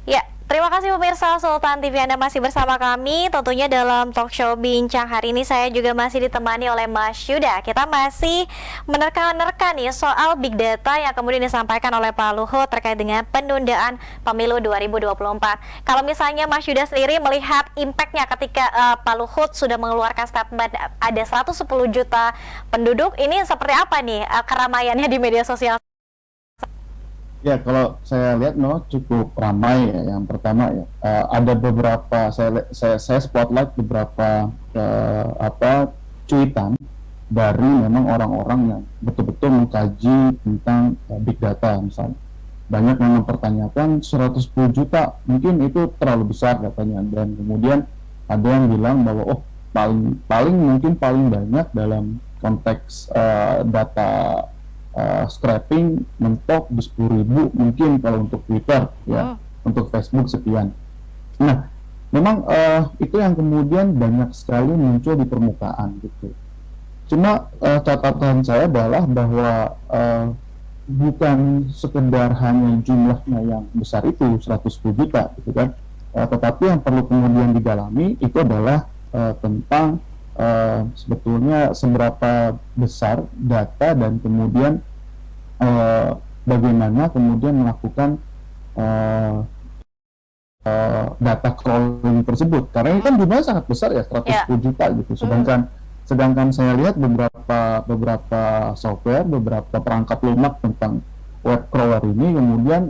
Ya, terima kasih pemirsa Sultan TV Anda masih bersama kami. Tentunya dalam talk show Bincang hari ini saya juga masih ditemani oleh Mas Yuda. Kita masih menerka-nerka nih soal Big Data yang kemudian disampaikan oleh Pak Luhut terkait dengan penundaan pemilu 2024. Kalau misalnya Mas Yuda sendiri melihat impact-nya ketika Pak Luhut sudah mengeluarkan statement ada 110 juta penduduk, ini seperti apa nih keramaiannya di media sosial? Ya, kalau saya lihat cukup ramai ya. Yang pertama ya, ada beberapa saya spotlight beberapa cuitan dari memang orang-orang yang betul-betul mengkaji tentang big data misalnya. Banyak yang mempertanyakan 110 juta mungkin itu terlalu besar katanya, dan kemudian ada yang bilang bahwa paling paling mungkin paling banyak dalam konteks data scraping mentok di 10.000 mungkin kalau untuk Twitter ya, untuk Facebook sekian. Nah, memang itu yang kemudian banyak sekali muncul di permukaan gitu. Cuma catatan saya adalah bahwa bukan sekedar hanya jumlahnya yang besar itu 110 juta gitu kan, tetapi yang perlu kemudian didalami itu adalah tentang sebetulnya seberapa besar data dan kemudian bagaimana kemudian melakukan uh, data crawling tersebut, karena ini kan jumlahnya sangat besar ya, 110 juta gitu. Sedangkan saya lihat beberapa software, beberapa perangkat lunak tentang web crawler ini kemudian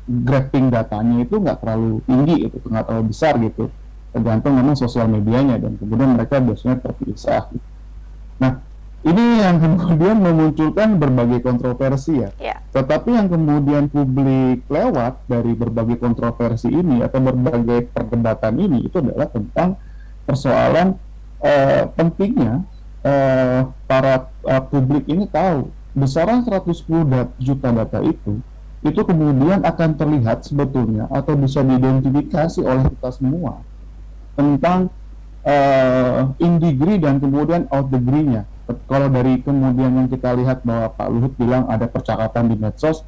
grabbing datanya itu nggak terlalu tinggi, itu nggak terlalu besar gitu, tergantung memang sosial medianya, dan kemudian mereka biasanya terpisah. Nah, ini yang kemudian memunculkan berbagai kontroversi ya. Ya. Tetapi yang kemudian publik lewat dari berbagai kontroversi ini atau berbagai perdebatan ini itu adalah tentang persoalan pentingnya para publik ini tahu besaran 110 juta data itu kemudian akan terlihat sebetulnya atau bisa diidentifikasi oleh kita semua tentang in degree dan kemudian out degree-nya. Kalau dari kemudian yang kita lihat bahwa Pak Luhut bilang ada percakapan di medsos,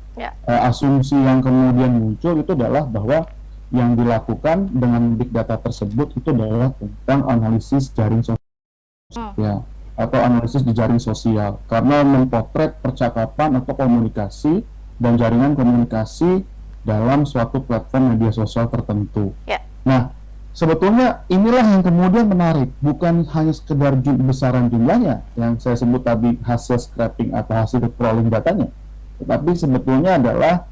asumsi yang kemudian muncul itu adalah bahwa yang dilakukan dengan big data tersebut itu adalah tentang analisis jaring sosial, ya, atau analisis di jaring sosial, karena mempotret percakapan atau komunikasi dan jaringan komunikasi dalam suatu platform media sosial tertentu. Nah, sebetulnya inilah yang kemudian menarik, bukan hanya sekedar besaran jumlahnya yang saya sebut tadi hasil scraping atau hasil crawling datanya, tetapi sebetulnya adalah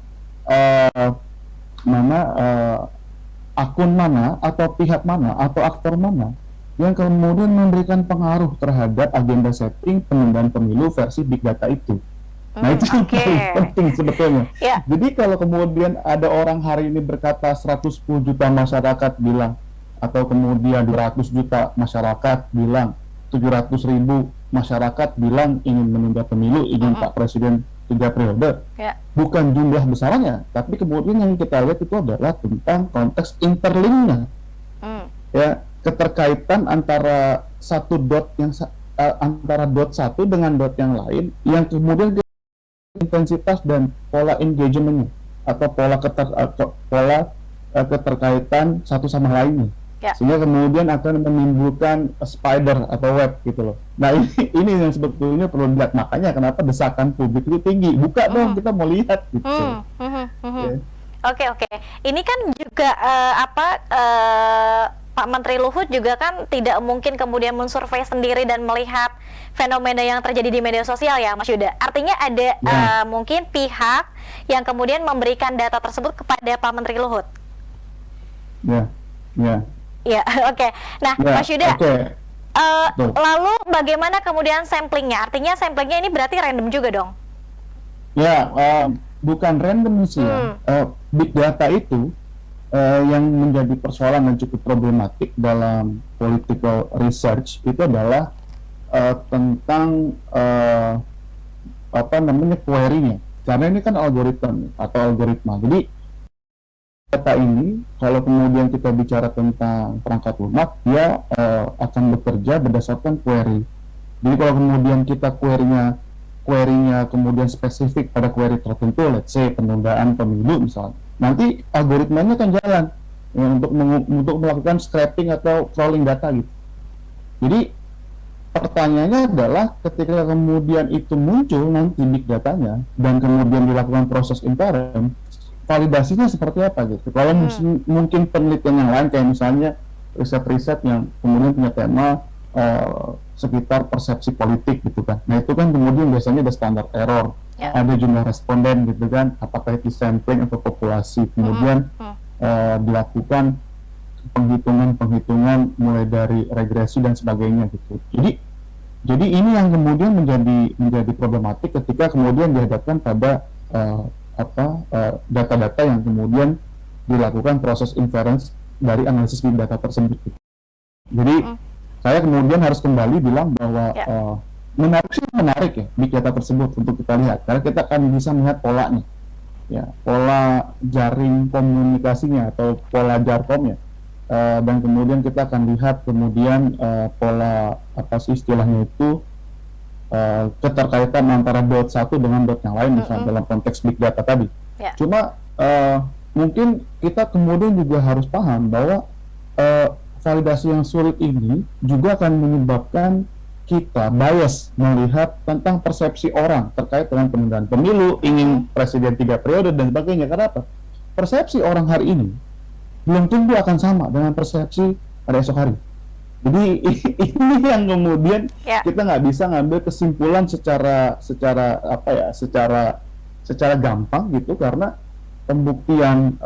akun mana atau pihak mana atau aktor mana yang kemudian memberikan pengaruh terhadap agenda setting penundaan pemilu versi big data itu. Nah, itu yang paling penting sebetulnya. Jadi kalau kemudian ada orang hari ini berkata 110 juta masyarakat bilang, atau kemudian 200 juta masyarakat bilang, 700.000 masyarakat bilang ingin menunda pemilu, ingin Pak Presiden 3 periode, bukan jumlah besarnya, tapi kemudian yang kita lihat itu adalah tentang konteks interlinknya, ya, keterkaitan antara satu dot yang antara dot satu dengan dot yang lain, yang kemudian intensitas dan pola engagementnya atau pola keterkaitan satu sama lainnya, sehingga kemudian akan menimbulkan spider atau web gitu loh. Nah, ini yang sebetulnya perlu dilihat, makanya kenapa desakan publik itu tinggi, buka dong, kita mau lihat gitu. Oke. Ini kan juga Pak Menteri Luhut juga kan tidak mungkin kemudian mensurvei sendiri dan melihat fenomena yang terjadi di media sosial ya, Mas Yuda. Artinya ada mungkin pihak yang kemudian memberikan data tersebut kepada Pak Menteri Luhut. Ya, oke. Nah, Mas Yuda, lalu bagaimana kemudian samplingnya? Artinya samplingnya ini berarti random juga dong? Ya, bukan random sih ya. Big data itu yang menjadi persoalan dan cukup problematik dalam political research itu adalah tentang query-nya, karena ini kan algoritma. Jadi data ini kalau kemudian kita bicara tentang perangkat lunak, dia akan bekerja berdasarkan query. Jadi kalau kemudian kita query-nya kemudian spesifik pada query tertentu, let's say penundaan pemilu misalnya, nanti algoritmanya akan jalan ya, untuk melakukan scraping atau crawling data gitu. Jadi pertanyaannya adalah ketika kemudian itu muncul nanti big datanya dan kemudian dilakukan proses inference, validasinya seperti apa gitu. Kalau mungkin penelitian yang lain kayak misalnya riset-riset yang kemudian punya tema sekitar persepsi politik gitu kan. Nah itu kan kemudian biasanya ada standar error, ada jumlah responden gitu kan, apakah itu sampling atau populasi. Kemudian dilakukan penghitungan mulai dari regresi dan sebagainya gitu. Jadi ini yang kemudian menjadi problematik ketika kemudian dihadapkan pada data-data yang kemudian dilakukan proses inference dari analisis big data tersebut. Jadi saya kemudian harus kembali bilang bahwa menarik ya big data tersebut untuk kita lihat, karena kita akan bisa melihat polanya, ya pola jaring komunikasinya atau pola jarkomnya, dan kemudian kita akan lihat kemudian pola apa sih istilahnya itu keterkaitan antara dot satu dengan dot yang lain misalnya dalam konteks big data tadi. Cuma mungkin kita kemudian juga harus paham bahwa validasi yang sulit ini juga akan menyebabkan kita bias melihat tentang persepsi orang terkait dengan penundaan pemilu, ingin presiden 3 periode dan sebagainya. Karena apa? Persepsi orang hari ini belum tentu akan sama dengan persepsi pada esok hari. Jadi ini yang kemudian kita nggak bisa ngambil kesimpulan secara gampang gitu, karena pembuktian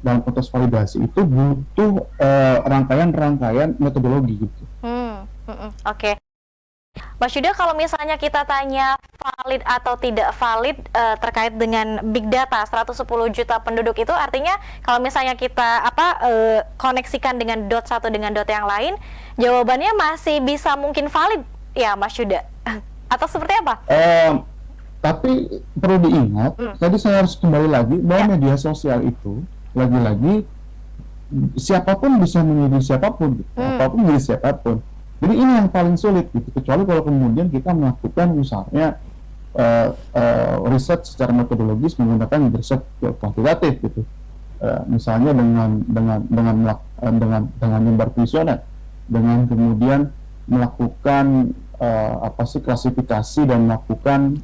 dalam konteks validasi itu butuh rangkaian metodologi gitu. Oke. Mas Yuda, kalau misalnya kita tanya valid atau tidak valid terkait dengan big data 110 juta penduduk itu, artinya kalau misalnya kita koneksikan dengan dot satu dengan dot yang lain, jawabannya masih bisa mungkin valid ya Mas Yuda? Atau seperti apa? Tapi perlu diingat, tadi saya harus kembali lagi bahwa media sosial itu lagi-lagi siapapun bisa menjadi siapapun, apapun menjadi siapapun. Jadi ini yang paling sulit gitu, kecuali kalau kemudian kita melakukan misalnya riset secara metodologis menggunakan riset kuantitatif gitu, misalnya dengan menyebar kuesioner, dengan kemudian melakukan klasifikasi dan melakukan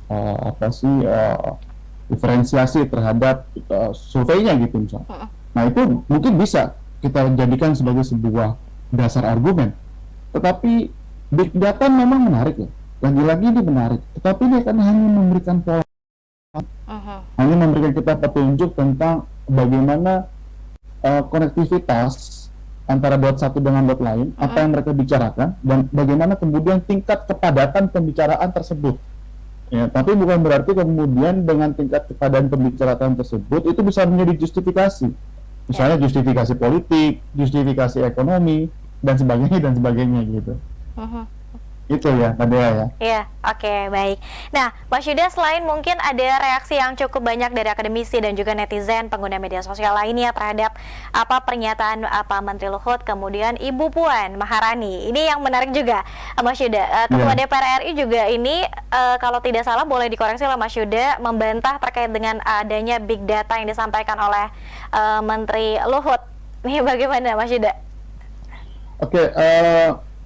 diferensiasi terhadap surveinya gitu misalnya. Nah itu mungkin bisa kita jadikan sebagai sebuah dasar argumen. Tetapi big data memang menarik ya, lagi-lagi ini menarik. Tetapi dia kan hanya memberikan pola, hanya memberikan kita petunjuk tentang bagaimana konektivitas antara dot satu dengan dot lain, apa yang mereka bicarakan, dan bagaimana kemudian tingkat kepadatan pembicaraan tersebut. Ya, tapi bukan berarti kemudian dengan tingkat kepadatan pembicaraan tersebut itu bisa menjadi justifikasi. Misalnya justifikasi politik, justifikasi ekonomi, dan sebagainya gitu. Itu ya, Kak Dea ya. Iya, oke, baik. Nah, Mas Yuda, selain mungkin ada reaksi yang cukup banyak dari akademisi dan juga netizen pengguna media sosial lainnya terhadap pernyataan Menteri Luhut, kemudian Ibu Puan Maharani. Ini yang menarik juga, Mas Yuda. Ketua DPR RI juga ini, kalau tidak salah boleh dikoreksi lah Mas Yuda, membantah terkait dengan adanya big data yang disampaikan oleh Menteri Luhut. Ini bagaimana Mas Yuda? Oke,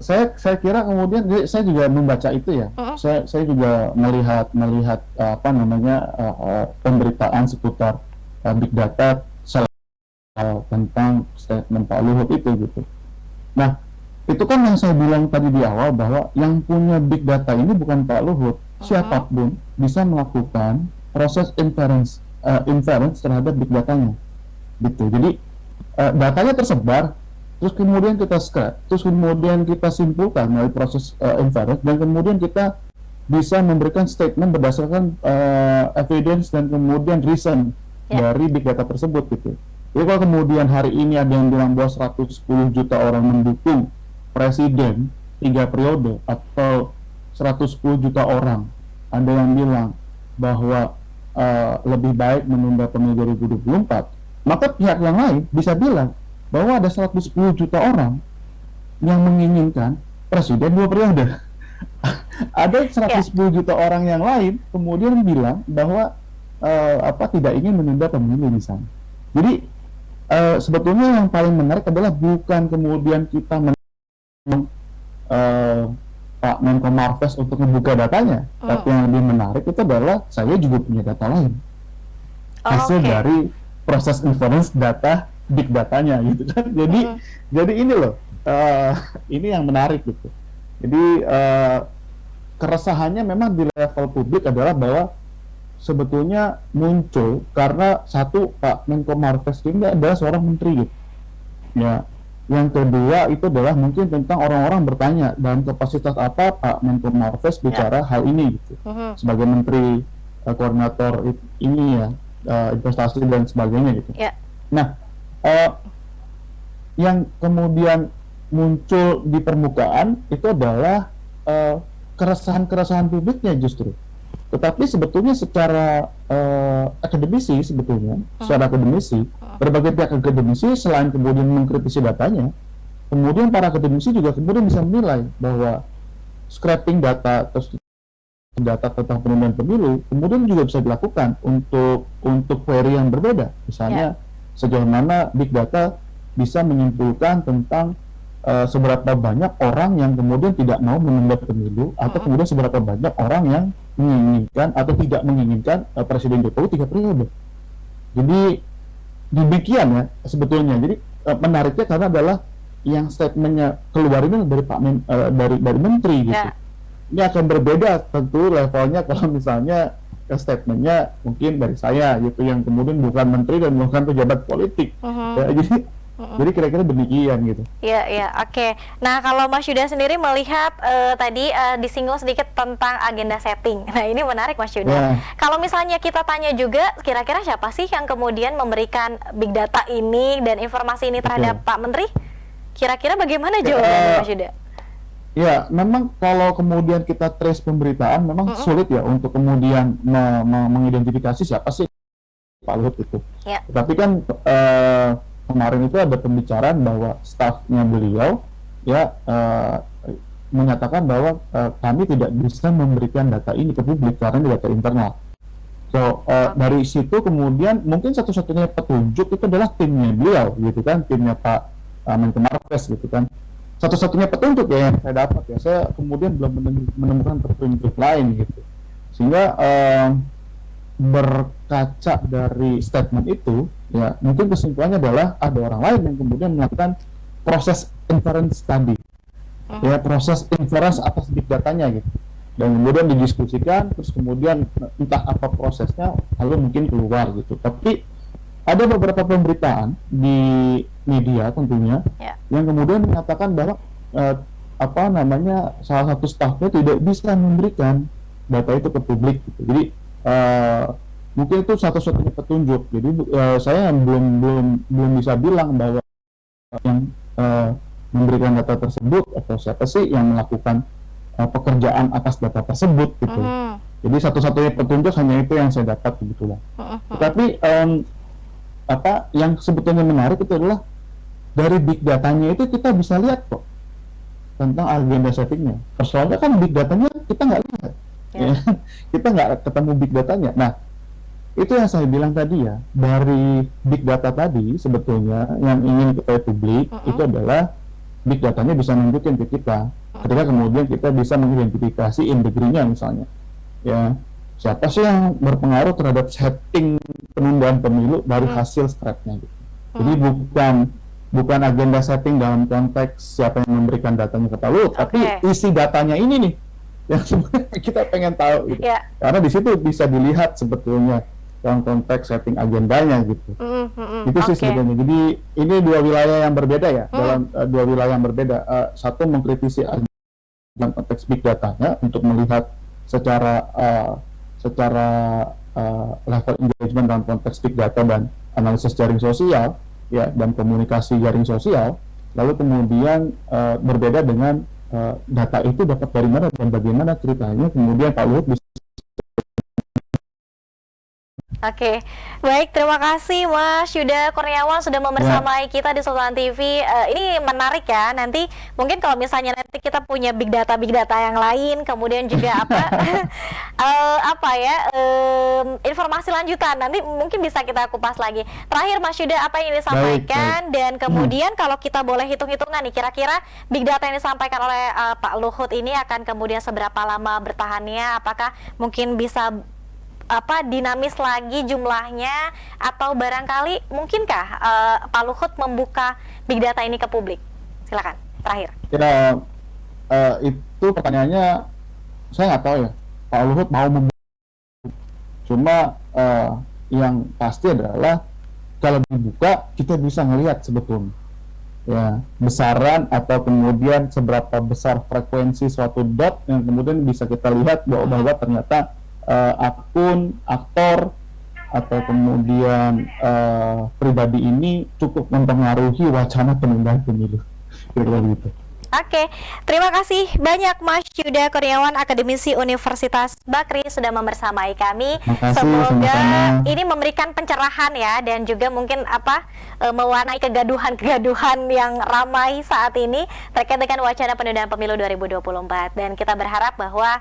saya kira kemudian saya juga membaca itu ya. Saya juga melihat pemberitaan seputar big data tentang statement Pak Luhut itu gitu. Nah, itu kan yang saya bilang tadi di awal bahwa yang punya big data ini bukan Pak Luhut, siapapun bisa melakukan proses inference terhadap big datanya. Gitu. Jadi datanya tersebar, terus kemudian kita scrap, terus kemudian kita simpulkan melalui proses inference, dan kemudian kita bisa memberikan statement berdasarkan evidence dan kemudian reason dari big data tersebut gitu. Jadi kalau kemudian hari ini ada yang bilang bahwa 110 juta orang mendukung presiden 3 periode atau 110 juta orang, ada yang bilang bahwa lebih baik menunda pemilu 2024, maka pihak yang lain bisa bilang bahwa ada 110 juta orang yang menginginkan presiden 2 periode. Ada 110 juta orang yang lain kemudian bilang bahwa tidak ingin menunda pemilu misalnya. Jadi sebetulnya yang paling menarik adalah bukan kemudian kita eh, Pak Menko Marves untuk membuka datanya, tapi yang lebih menarik itu adalah saya juga punya data lain, hasil dari proses inference data big datanya gitu kan. Jadi ini loh, ini yang menarik gitu. Jadi keresahannya memang di level publik adalah bahwa sebetulnya muncul karena satu, Pak Menko Marves ini adalah seorang menteri gitu. Ya, yang kedua itu adalah mungkin tentang orang-orang bertanya dalam kapasitas apa Pak Menko Marves bicara hal ini gitu. Sebagai menteri koordinator ini ya, investasi dan sebagainya gitu. Nah, yang kemudian muncul di permukaan itu adalah keresahan-keresahan publiknya justru. Tetapi sebetulnya secara akademisi sebetulnya, secara akademisi, berbagai pihak akademisi selain kemudian mengkritisi datanya, kemudian para akademisi juga kemudian bisa menilai bahwa scraping data tentang penundaan pemilu kemudian juga bisa dilakukan untuk query yang berbeda. Misalnya sejauh mana big data bisa menyimpulkan tentang seberapa banyak orang yang kemudian tidak mau menunda pemilu, atau kemudian seberapa banyak orang yang menginginkan atau tidak menginginkan Presiden Jokowi 3 periode. Jadi demikian ya sebetulnya. Jadi menariknya karena adalah yang statementnya keluar ini dari dari menteri gitu. Ini akan berbeda tentu levelnya kalau misalnya statementnya mungkin dari saya gitu, yang kemudian bukan menteri dan bukan pejabat politik. Ya, jadi kira-kira demikian gitu. Iya, oke. Nah, kalau Mas Yuda sendiri melihat tadi disinggung sedikit tentang agenda setting. Nah, ini menarik Mas Yuda. Kalau misalnya kita tanya juga, kira-kira siapa sih yang kemudian memberikan big data ini dan informasi ini terhadap Pak Menteri? Kira-kira bagaimana jawabannya Mas Yuda? Ya, memang kalau kemudian kita trace pemberitaan, memang sulit ya untuk kemudian mengidentifikasi siapa sih Pak Luhut itu. Tapi kan kemarin itu ada pembicaraan bahwa stafnya beliau ya menyatakan bahwa kami tidak bisa memberikan data ini ke publik karena ini data internal. So dari situ kemudian mungkin satu-satunya petunjuk itu adalah timnya beliau gitu kan, timnya Pak Menko Marves gitu kan. Satu-satunya petunjuk ya yang saya dapat ya, saya kemudian belum menemukan petunjuk lain gitu. Sehingga berkaca dari statement itu, ya mungkin kesimpulannya adalah ada orang lain yang kemudian melakukan proses inference tadi, ya proses inference atas big datanya gitu, dan kemudian didiskusikan, terus kemudian entah apa prosesnya, lalu mungkin keluar gitu. Tapi ada beberapa pemberitaan di media tentunya yang kemudian mengatakan bahwa salah satu stafnya tidak bisa memberikan data itu ke publik gitu. Jadi mungkin itu satu-satunya petunjuk. Jadi saya belum bisa bilang bahwa yang memberikan data tersebut atau siapa sih yang melakukan pekerjaan atas data tersebut gitu. Jadi satu-satunya petunjuk hanya itu yang saya dapat kebetulan. Tetapi yang sebetulnya menarik itu adalah dari big datanya itu kita bisa lihat kok tentang agenda settingnya. Persoalannya kan big datanya kita nggak lihat. Kita nggak ketemu big datanya. Nah, itu yang saya bilang tadi ya, dari big data tadi sebetulnya yang ingin kita publik itu adalah big datanya bisa nunjukin ke kita ketika kemudian kita bisa mengidentifikasi integrinya misalnya ya, siapa sih yang berpengaruh terhadap setting penundaan pemilu dari hasil scrapnya gitu. Jadi bukan agenda setting dalam konteks siapa yang memberikan datanya ke Pak Luhut, tapi isi datanya ini nih yang sebenarnya kita pengen tahu gitu. Karena di situ bisa dilihat sebetulnya dalam konteks setting agendanya gitu. Itu sih sebetulnya. Jadi ini dua wilayah yang berbeda ya, dalam dua wilayah yang berbeda. Satu mengkritisi dalam konteks big datanya untuk melihat secara level engagement dalam konteks big data dan analisis jaring sosial ya, dan komunikasi jaring sosial. Lalu kemudian berbeda dengan data itu dapat dari mana dan bagaimana ceritanya kemudian Pak Luhut bisa Oke, baik, terima kasih Mas Yuda Kurniawan sudah membersamai kita di Sultan TV. Ini menarik ya, nanti mungkin kalau misalnya nanti kita punya big data yang lain, kemudian juga apa, apa ya, informasi lanjutan, nanti mungkin bisa kita kupas lagi. Terakhir Mas Yuda, apa yang disampaikan, dan kemudian kalau kita boleh hitung-hitungan nih, kira-kira big data yang disampaikan oleh Pak Luhut ini akan kemudian seberapa lama bertahannya, apakah mungkin bisa dinamis lagi jumlahnya, atau barangkali mungkinkah Pak Luhut membuka big data ini ke publik? Silakan, terakhir. Ya, itu pertanyaannya saya nggak tahu ya, Pak Luhut mau membuka. Cuma yang pasti adalah kalau dibuka kita bisa ngelihat sebetulnya ya besaran atau kemudian seberapa besar frekuensi suatu dot yang kemudian bisa kita lihat bahwa ternyata akun aktor atau kemudian pribadi ini cukup mempengaruhi wacana penundaan pemilu, kira-kira begitu. Oke, terima kasih banyak Mas Yuda Kurniawan, akademisi Universitas Bakri, sudah membersamai kami. Semoga sama-sama ini memberikan pencerahan ya, dan juga mungkin mewarnai kegaduhan yang ramai saat ini terkait dengan wacana penundaan pemilu 2024. Dan kita berharap bahwa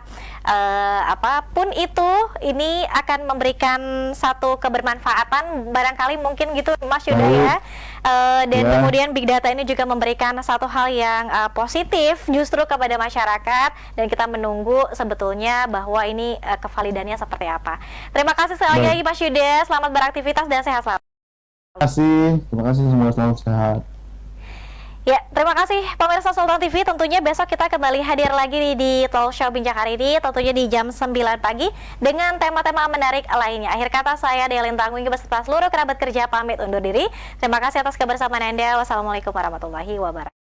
apapun itu, ini akan memberikan satu kebermanfaatan, barangkali mungkin gitu Mas Yuda ya. Dan kemudian big data ini juga memberikan satu hal yang positif justru kepada masyarakat, dan kita menunggu sebetulnya bahwa ini kevalidannya seperti apa. Terima kasih sekali lagi Mas Yuda, selamat beraktivitas dan sehat selalu. Terima kasih, semoga selalu sehat. Ya, terima kasih pemirsa Sultan TV. Tentunya besok kita kembali hadir lagi di Talk Show Bincang hari ini, tentunya di jam 9 pagi dengan tema-tema menarik lainnya. Akhir kata, saya Delin Tanggung beserta seluruh kerabat kerja pamit undur diri. Terima kasih atas kebersamaan Anda. Wassalamualaikum warahmatullahi wabarakatuh.